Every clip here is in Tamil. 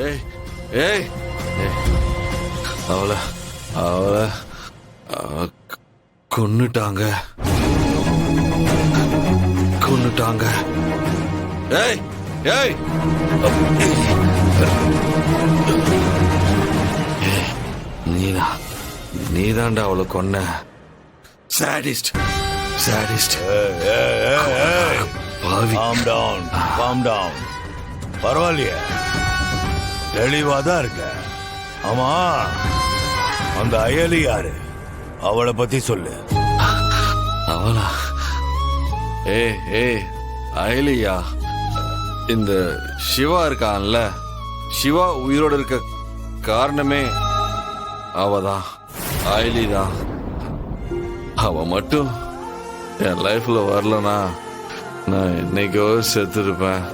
ஏய் ஏய் அவளை அவளை கொன்னுட்டாங்க கொன்னுட்டாங்க. ஏய் ஏய் நீதாண்டா அவளை கொன்ன. Sadist sadist. Calm down. பரவாயில்லையே, தெளிவாதான் இருக்க. ஆமா, அந்த அயலி யாரு? அவளை பத்தி சொல்லு. அவளா? ஏய் அயலியா, இந்த சிவா இருக்கான்ல, சிவா உயிரோட இருக்க காரணமே அவதான், அயலி தான். அவ மட்டும் என் லைஃப்ல வரலனா நான் இன்னைக்கோ செத்துருப்பேன்.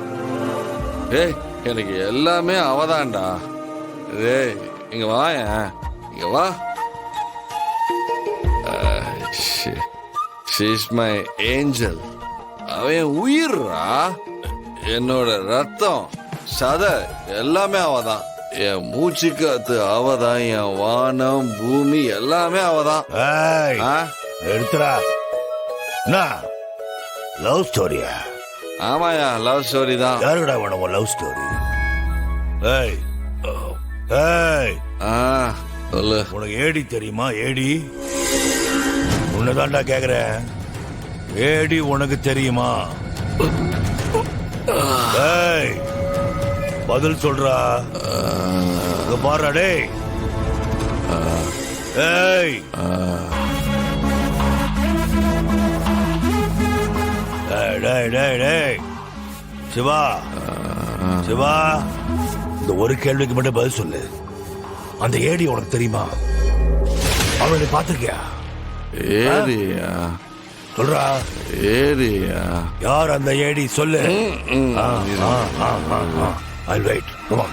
ஏய் எனக்கு எல்லாமே அவதான்டா. ஏய் இங்க வாயேன், இங்க வா. She's my angel. அவன் உயிர்ரா, என்னோட ரத்தம் சத எல்லாமே அவதான். என் மூச்சு காத்து அவதான், என் வானம் பூமி எல்லாமே அவதான். எடுத்துடா. லவ் ஸ்டோரியா? ஆமாயா, லவ் ஸ்டோரி தான். யாருடா வேணும் லவ் ஸ்டோரி? ஏய் ஏய், சொல்லு. உனக்கு ஏடி தெரியுமா? ஏடி உன்னதான்டா கேக்குறேன். ஏடி உனக்கு தெரியுமா? ஏய் பதில் சொல்றா. பாருடா டேய். ஏய் டேய் சிவா, சிவா, இந்த ஒரு கேள்விக்கு மட்டும் பதில் சொல்லு. அந்த ஏடி உனக்கு தெரியுமா? அவனை பார்த்திருக்கியா? ஏரியா? சொல்றா. ஏரியா? யார் அந்த ஏடி சொல்லு. I'll wait. Come on.